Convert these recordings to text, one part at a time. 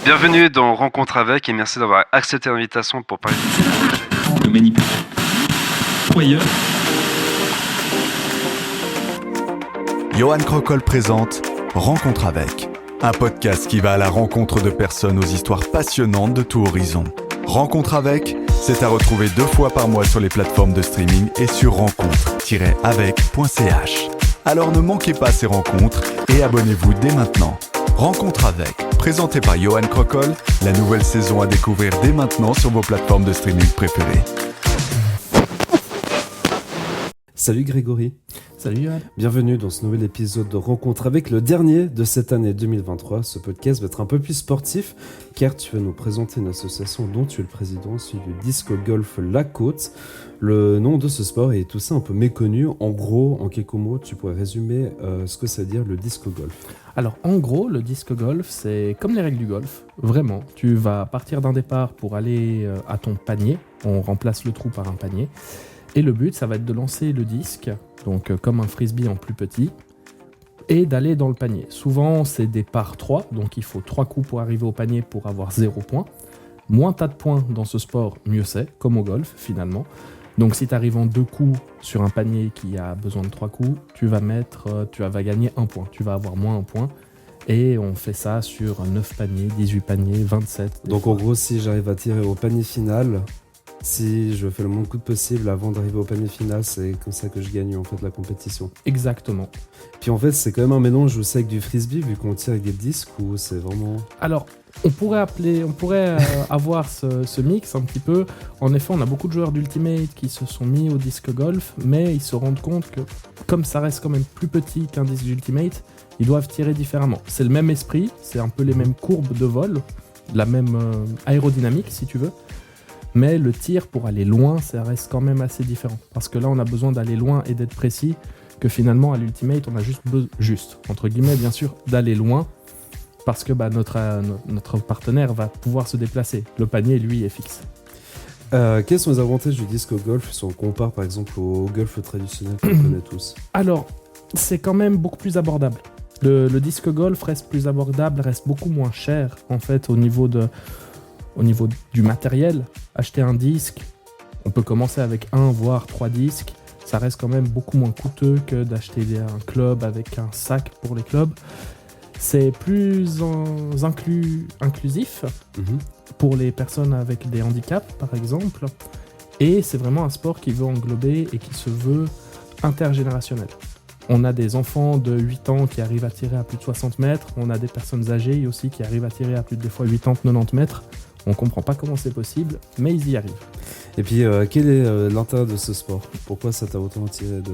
Bienvenue dans Rencontre avec et merci d'avoir accepté l'invitation pour parler de manipulation. Johan Crocol présente Rencontre avec, un podcast qui va à la rencontre de personnes aux histoires passionnantes de tout horizon. Rencontre avec, c'est à retrouver 2 fois par mois sur les plateformes de streaming et sur rencontre-avec.ch. Alors ne manquez pas ces rencontres et abonnez-vous dès maintenant. Rencontre avec, présenté par Johan Crocol, la nouvelle saison à découvrir dès maintenant sur vos plateformes de streaming préférées. Salut Grégory. Salut Johan. Bienvenue dans ce nouvel épisode de Rencontre avec, le dernier de cette année 2023. Ce podcast va être un peu plus sportif car tu vas nous présenter une association dont tu es le président, celui du Disc Golf La Côte. Le nom de ce sport est tout ça un peu méconnu. En gros, en quelques mots, tu pourrais résumer ce que ça veut dire le disc golf. Alors en gros, le disc golf, c'est comme les règles du golf. Vraiment, tu vas partir d'un départ pour aller à ton panier. On remplace le trou par un panier. Et le but, ça va être de lancer le disque, donc comme un frisbee en plus petit, et d'aller dans le panier. Souvent, c'est des par 3, donc il faut 3 coups pour arriver au panier pour avoir 0 points. Moins t'as de points dans ce sport, mieux c'est, comme au golf finalement. Donc si tu arrives en 2 coups sur un panier qui a besoin de 3 coups, tu vas gagner 1 point, tu vas avoir moins 1 point. Et on fait ça sur 9 paniers, 18 paniers, 27. Donc en gros, si j'arrive à tirer au panier final, si je fais le moins de coups possible avant d'arriver au panier final, c'est comme ça que je gagne en fait la compétition. Exactement. Puis en fait, c'est quand même un mélange aussi avec du frisbee vu qu'on tire avec des disques ou c'est vraiment... Alors, on pourrait avoir ce mix un petit peu. En effet, on a beaucoup de joueurs d'Ultimate qui se sont mis au disque golf, mais ils se rendent compte que comme ça reste quand même plus petit qu'un disque d'Ultimate, ils doivent tirer différemment. C'est le même esprit, c'est un peu les mêmes courbes de vol, la même aérodynamique si tu veux. Mais le tir pour aller loin, ça reste quand même assez différent. Parce que là, on a besoin d'aller loin et d'être précis, que finalement, à l'Ultimate, on a juste, entre guillemets, bien sûr, d'aller loin, parce que notre partenaire va pouvoir se déplacer. Le panier, lui, est fixe. Quels sont les avantages du disque golf si on compare, par exemple, au golf traditionnel qu'on connaît tous ? Alors, c'est quand même beaucoup plus abordable. Le disque golf reste plus abordable, reste beaucoup moins cher, en fait, au niveau du matériel. Acheter un disque, on peut commencer avec 1 voire 3 disques, ça reste quand même beaucoup moins coûteux que d'acheter un club avec un sac pour les clubs. C'est plus inclusif pour les personnes avec des handicaps par exemple, et c'est vraiment un sport qui veut englober et qui se veut intergénérationnel. On a des enfants de 8 ans qui arrivent à tirer à plus de 60 mètres, on a des personnes âgées aussi qui arrivent à tirer à plus de des fois 80-90 mètres. On comprend pas comment c'est possible, mais ils y arrivent. Et puis, quel est l'intérêt de ce sport ? Pourquoi ça t'a autant attiré de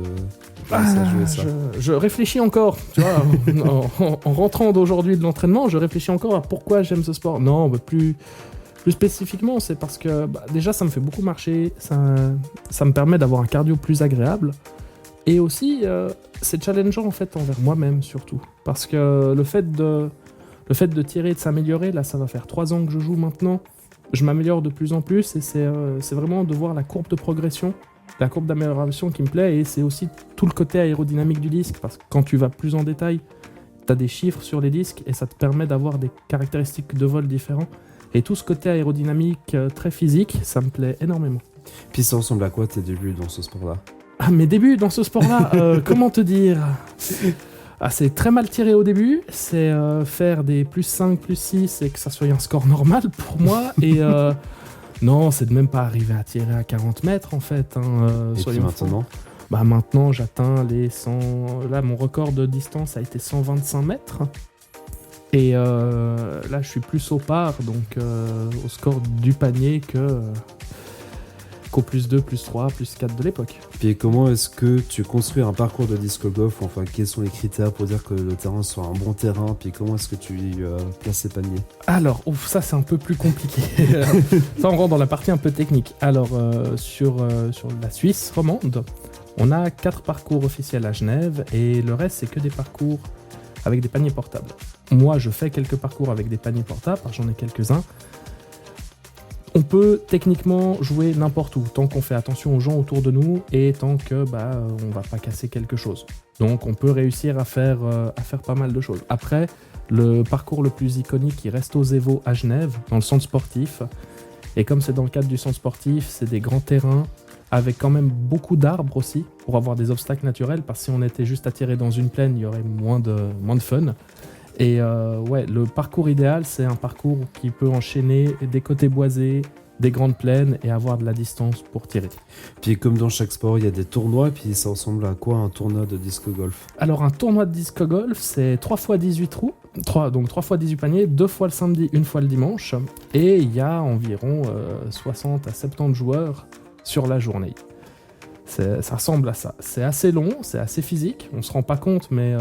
jouer ça ? Je réfléchis encore, tu vois, en rentrant d'aujourd'hui de l'entraînement, je réfléchis encore à pourquoi j'aime ce sport. Non, plus spécifiquement, c'est parce que déjà, ça me fait beaucoup marcher, ça me permet d'avoir un cardio plus agréable, et aussi, c'est challengeant en fait envers moi-même surtout, parce que le fait de tirer, de s'améliorer, là ça va faire 3 ans que je joue maintenant, je m'améliore de plus en plus et c'est vraiment de voir la courbe de progression, la courbe d'amélioration qui me plaît, et c'est aussi tout le côté aérodynamique du disque, parce que quand tu vas plus en détail, tu as des chiffres sur les disques et ça te permet d'avoir des caractéristiques de vol différents, et tout ce côté aérodynamique très physique, ça me plaît énormément. Puis ça ressemble à quoi tes débuts dans ce sport-là ? Mes débuts dans ce sport-là, comment te dire ? C'est très mal tiré au début, c'est faire des plus 5, plus 6 et que ça soit un score normal pour moi, et non, c'est de même pas arriver à tirer à 40 mètres en fait. Et puis maintenant ? Maintenant j'atteins les 100, là mon record de distance a été 125 mètres, et là je suis plus au par, donc au score du panier qu'au plus 2, plus 3, plus 4 de l'époque. Puis comment est-ce que tu construis un parcours de disc golf ? Enfin, quels sont les critères pour dire que le terrain soit un bon terrain ? Puis comment est-ce que tu places ces paniers ? Alors, ça c'est un peu plus compliqué. Ça on rentre dans la partie un peu technique. Alors, sur la Suisse romande, on a 4 parcours officiels à Genève, et le reste c'est que des parcours avec des paniers portables. Moi je fais quelques parcours avec des paniers portables, parce que j'en ai quelques-uns. On peut techniquement jouer n'importe où, tant qu'on fait attention aux gens autour de nous et tant que on va pas casser quelque chose. Donc on peut réussir à faire pas mal de choses. Après, Le parcours le plus iconique, il reste au Zévo à Genève, dans le centre sportif. Et comme c'est dans le cadre du centre sportif, c'est des grands terrains avec quand même beaucoup d'arbres aussi, pour avoir des obstacles naturels, parce que si on était juste attiré dans une plaine, il y aurait moins de fun. Et ouais, le parcours idéal, c'est un parcours qui peut enchaîner des côtés boisés, des grandes plaines et avoir de la distance pour tirer. Puis comme dans chaque sport, il y a des tournois, puis ça ressemble à quoi un tournoi de disco golf? Alors un tournoi de disco golf, c'est 3 x 18 trous, donc 3 x 18 paniers, 2 fois le samedi, 1 fois le dimanche, et il y a environ 60 à 70 joueurs sur la journée. Ça ressemble à ça. C'est assez long, c'est assez physique, on se rend pas compte, mais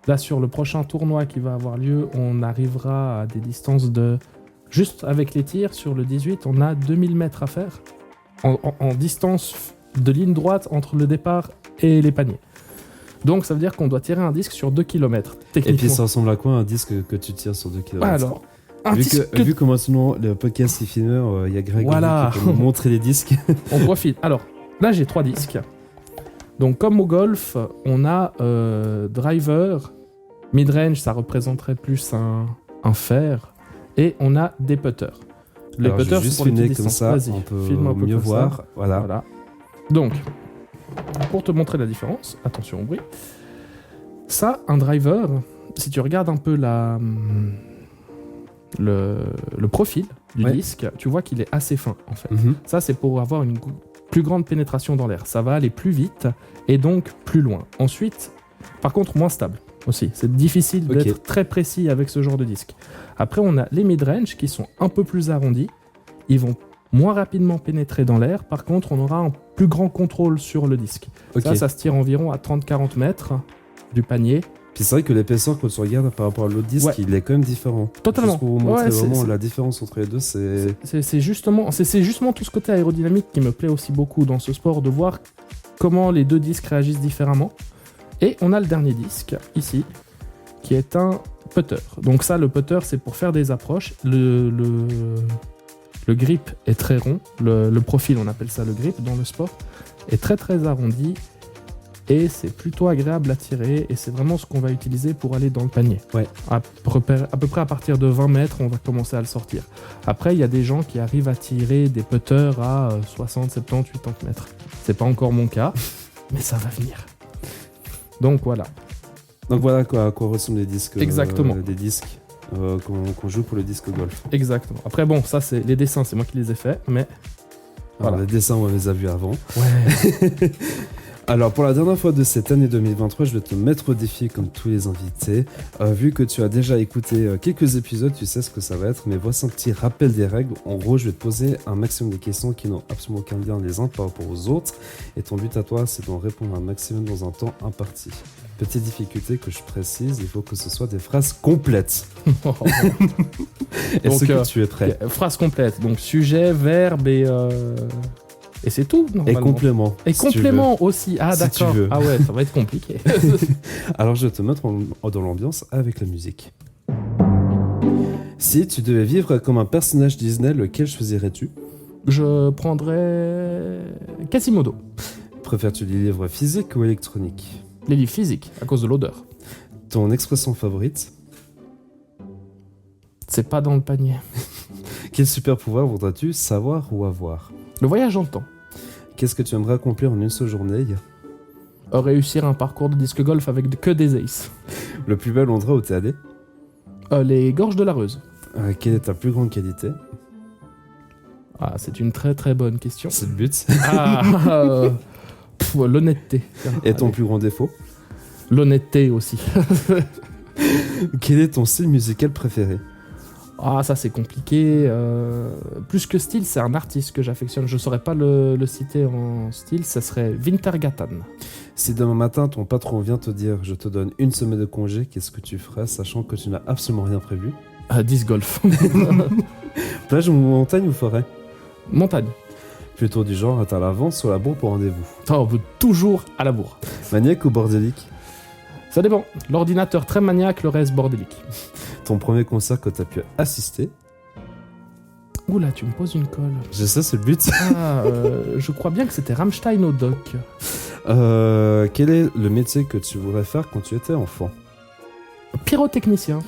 là sur le prochain tournoi qui va avoir lieu, on arrivera à des distances de... Juste avec les tirs, sur le 18, on a 2000 mètres à faire en distance de ligne droite entre le départ et les paniers. Donc ça veut dire qu'on doit tirer un disque sur 2 km, techniquement. Et puis ça ressemble à quoi un disque que tu tires sur 2 km? Alors, vu que maintenant le podcast est filmé, il y a Greg Voilà. qui peut nous montrer les disques. On profite. Alors, là j'ai 3 disques. Donc comme au golf, on a driver, mid-range, ça représenterait plus un fer, et on a des putters. Les Alors, putters, je vais c'est juste pour les filmer petites comme distances. ça, Vas-y, on peut filme un peu mieux comme ça. voir. Voilà. Voilà. Donc, pour te montrer la différence, attention au bruit. Ça, un driver, si tu regardes un peu le profil du Ouais. disque, tu vois qu'il est assez fin en fait. Mhm. Ça, c'est pour avoir une plus grande pénétration dans l'air. Ça va aller plus vite et donc plus loin. Ensuite, par contre, moins stable aussi. C'est difficile Ok. d'être très précis avec ce genre de disque. Après, on a les mid-range qui sont un peu plus arrondis. Ils vont moins rapidement pénétrer dans l'air. Par contre, on aura un plus grand contrôle sur le disque. Ok. Ça se tire environ à 30-40 mètres du panier. Puis c'est vrai que l'épaisseur, quand tu regardes par rapport à l'autre disque, Ouais. il est quand même différent. Totalement. Juste pour vous montrer Ouais, c'est- vraiment c'est- la différence entre les deux, c'est... C'est justement tout ce côté aérodynamique qui me plaît aussi beaucoup dans ce sport, de voir comment les deux disques réagissent différemment. Et on a le dernier disque, ici, qui est un putter. Donc ça, le putter, c'est pour faire des approches. Le grip est très rond. Le profil, on appelle ça le grip dans le sport, est très très arrondi. Et c'est plutôt agréable à tirer. Et c'est vraiment ce qu'on va utiliser pour aller dans le panier. Ouais. À peu près à partir de 20 mètres, on va commencer à le sortir. Après, il y a des gens qui arrivent à tirer des putters à 60, 70, 80 mètres. C'est pas encore mon cas, mais ça va venir. Donc voilà. Donc voilà à quoi ressemblent les disques. Exactement. Des disques qu'on joue pour le disque golf. Exactement. Après, bon, ça, c'est les dessins, c'est moi qui les ai faits, mais Alors, Voilà. les dessins, on les a vus avant. ouais. Alors, pour la dernière fois de cette année 2023, je vais te mettre au défi comme tous les invités. Vu que tu as déjà écouté quelques épisodes, tu sais ce que ça va être, mais voici un petit rappel des règles. En gros, je vais te poser un maximum de questions qui n'ont absolument aucun lien les uns par rapport aux autres. Et ton but à toi, c'est d'en répondre un maximum dans un temps imparti. Petite difficulté que je précise, il faut que ce soit des phrases complètes. Est-ce Donc, que tu es prêt? Phrase complète. Donc sujet, verbe et c'est tout. Et Normalement. complément. Et si tu veux. complément aussi. Ah Si d'accord. tu veux. Ah ouais, ça va être compliqué. Alors je vais te mettre dans l'ambiance avec la musique. Si tu devais vivre comme un personnage Disney, lequel choisirais-tu? Je prendrais Quasimodo. Préfères-tu les livres physiques ou électroniques? Les livres physiques, à cause de l'odeur. Ton expression favorite? C'est pas dans le panier. Quel super pouvoir voudrais-tu savoir ou avoir? Le voyage dans le temps. Qu'est-ce que tu aimerais accomplir en une seule journée? Réussir un parcours de disque golf avec que des aces. Le plus bel endroit où t'es allé? Les gorges de la Reuse. Quelle est ta plus grande qualité? Ah, c'est une très très bonne question. C'est le but. Ah, l'honnêteté. Tiens, Et ton allez. plus grand défaut? L'honnêteté aussi. Quel est ton style musical préféré? Ah, ça c'est compliqué. Plus que style, c'est un artiste que j'affectionne. Je saurais pas le citer en style, ça serait Wintergatan. Si demain matin ton patron vient te dire je te donne une semaine de congé, qu'est-ce que tu ferais sachant que tu n'as absolument rien prévu? Disc golf. Plage ou montagne ou forêt? Montagne. Plutôt du genre être à l'avance ou à la bourre pour rendez-vous? On veut toujours à la bourre. Maniaque ou bordélique? Ça dépend. L'ordinateur très maniaque, le reste bordélique. Ton premier concert que tu as pu assister? Oula, tu me poses une colle. Je sais, c'est le but. Ah, je crois bien que c'était Rammstein au doc. Quel est le métier que tu voudrais faire quand tu étais enfant? Pyrotechnicien.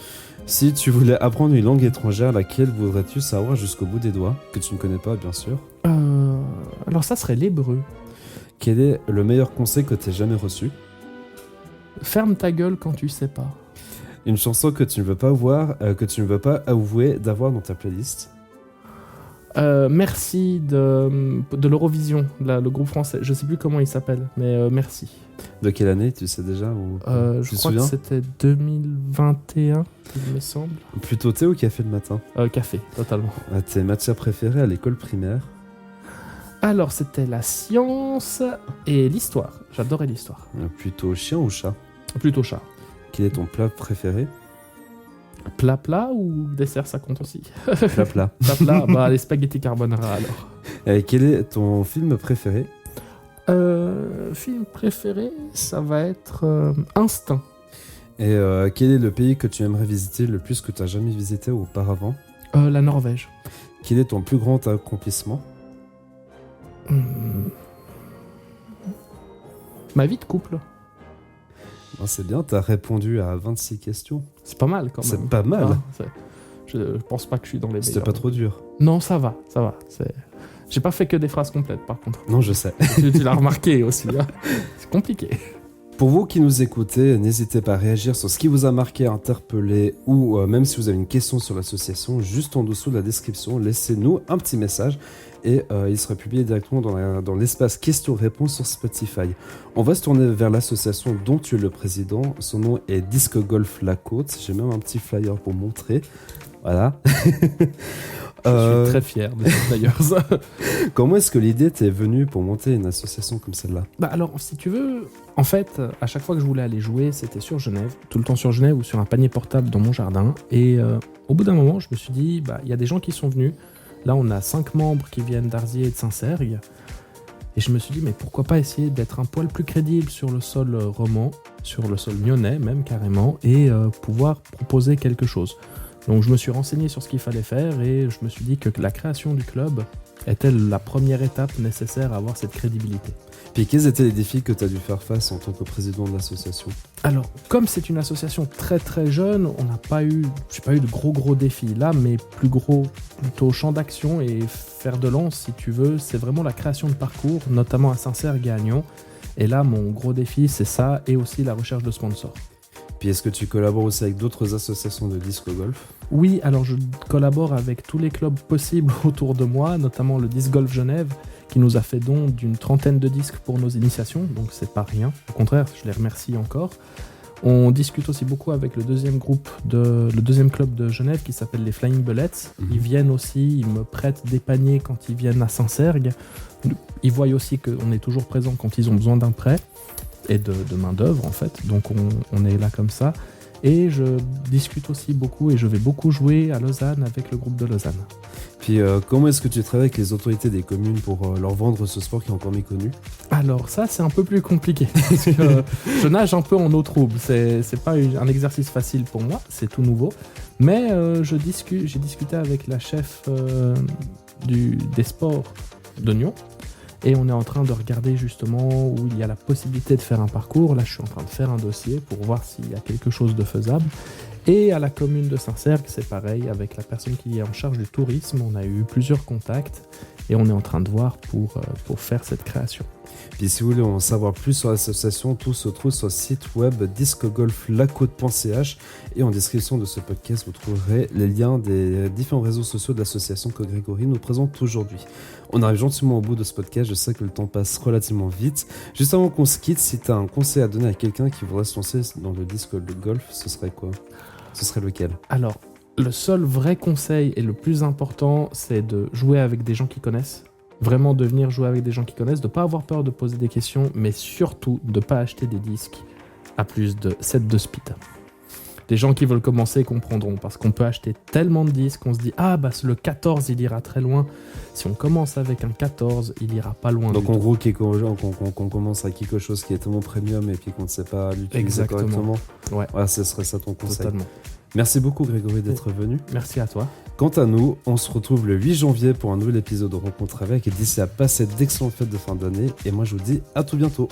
Si tu voulais apprendre une langue étrangère, laquelle voudrais-tu savoir jusqu'au bout des doigts? Que tu ne connais pas, bien sûr. Alors ça serait l'hébreu. Quel est le meilleur conseil que tu aies jamais reçu? Ferme ta gueule quand tu sais pas. Une chanson que tu ne veux pas que tu ne veux pas avouer d'avoir dans ta playlist? Merci de l'Eurovision, le groupe français. Je sais plus comment il s'appelle, mais merci. De quelle année, tu sais déjà ou... Je crois que c'était 2021, il me semble. Plutôt thé ou café le matin? Café, totalement. Tes matières préférées à l'école primaire? Alors, c'était la science et l'histoire. J'adorais l'histoire. Plutôt chien ou chat? Plutôt chat. Quel est ton plat préféré? Plat ou dessert, ça compte aussi. Plat. Bah les spaghettis carbonara alors. Quel est ton film préféré? Film préféré, ça va être Instinct. Et quel est le pays que tu aimerais visiter le plus que tu n'as jamais visité auparavant? La Norvège. Quel est ton plus grand accomplissement? Ma vie de couple. Oh, c'est bien, t'as répondu à 26 questions. C'est pas mal quand même. C'est pas mal. Je pense pas que je suis dans les C'était meilleurs. pas trop dur. Non, ça va. J'ai pas fait que des phrases complètes par contre. Non, je sais. Tu l'as remarqué aussi. Hein. C'est compliqué. Pour vous qui nous écoutez, n'hésitez pas à réagir sur ce qui vous a marqué, interpellé ou même si vous avez une question sur l'association, juste en dessous de la description, laissez-nous un petit message et il sera publié directement dans l'espace questions-réponses sur Spotify. On va se tourner vers l'association dont tu es le président. Son nom est Disc Golf La Côte. J'ai même un petit flyer pour montrer. Voilà. Je suis très fier de ces flyers. Comment est-ce que l'idée t'est venue pour monter une association comme celle-là? Bah alors, si tu veux, en fait, à chaque fois que je voulais aller jouer, c'était sur Genève, tout le temps sur Genève ou sur un panier portable dans mon jardin. Et au bout d'un moment, je me suis dit, bah il y a des gens qui sont venus. Là, on a 5 membres qui viennent d'Arzier et de Saint-Cergue. Et je me suis dit, mais pourquoi pas essayer d'être un poil plus crédible sur le sol roman, sur le sol nyonnais même carrément, et pouvoir proposer quelque chose. Donc je me suis renseigné sur ce qu'il fallait faire et je me suis dit que la création du club était la première étape nécessaire à avoir cette crédibilité. Puis quels étaient les défis que tu as dû faire face en tant que président de l'association? Alors, comme c'est une association très très jeune, j'ai pas eu de gros défis là, mais plutôt champ d'action et fer de lance si tu veux, c'est vraiment la création de parcours, notamment à Saint-Cergue et à Nyon. Et là, mon gros défi, c'est ça et aussi la recherche de sponsors. Puis est-ce que tu collabores aussi avec d'autres associations de disc golf? Oui, alors je collabore avec tous les clubs possibles autour de moi, notamment le Disc Golf Genève, qui nous a fait don d'une 30aine de disques pour nos initiations, donc c'est pas rien. Au contraire, je les remercie encore. On discute aussi beaucoup avec le deuxième club de Genève qui s'appelle les Flying Bullets. Ils viennent aussi, ils me prêtent des paniers quand ils viennent à Saint-Cergue. Ils voient aussi qu'on est toujours présent quand ils ont besoin d'un prêt et de main d'œuvre en fait, donc on est là comme ça. Et je discute aussi beaucoup et je vais beaucoup jouer à Lausanne avec le groupe de Lausanne. Puis comment est-ce que tu travailles avec les autorités des communes pour leur vendre ce sport qui est encore méconnu? Alors ça c'est un peu plus compliqué, parce que je nage un peu en eau trouble, c'est pas un exercice facile pour moi, c'est tout nouveau, mais j'ai discuté avec la chef des sports de Nyon. Et on est en train de regarder justement où il y a la possibilité de faire un parcours. Là, je suis en train de faire un dossier pour voir s'il y a quelque chose de faisable. Et à la commune de Saint-Cergue, c'est pareil, avec la personne qui est en charge du tourisme, on a eu plusieurs contacts et on est en train de voir pour faire cette création. Puis si vous voulez en savoir plus sur l'association, tout se trouve sur le site web discgolflacote.ch et en description de ce podcast, vous trouverez les liens des différents réseaux sociaux de l'association que Grégory nous présente aujourd'hui. On arrive gentiment au bout de ce podcast, je sais que le temps passe relativement vite. Juste avant qu'on se quitte, si tu as un conseil à donner à quelqu'un qui voudrait se lancer dans le disc golf, ce serait quoi? Ce serait lequel? Alors, le seul vrai conseil et le plus important, c'est de jouer avec des gens qui connaissent. Vraiment de venir jouer avec des gens qui connaissent, de ne pas avoir peur de poser des questions, mais surtout de ne pas acheter des disques à plus de 7 de speed. Les gens qui veulent commencer comprendront, parce qu'on peut acheter tellement de disques, on se dit « Ah, bah le 14, il ira très loin. » Si on commence avec un 14, il ira pas loin. Donc en gros, qu'on commence avec quelque chose qui est tellement premium et puis qu'on ne sait pas l'utiliser correctement. Ouais. Voilà, ce serait ça ton conseil. Totalement. Merci beaucoup Grégory d'être venu. Merci à toi. Quant à nous, on se retrouve le 8 janvier pour un nouvel épisode de Rencontre avec et d'ici là, passez d'excellentes fêtes de fin d'année et moi je vous dis à tout bientôt.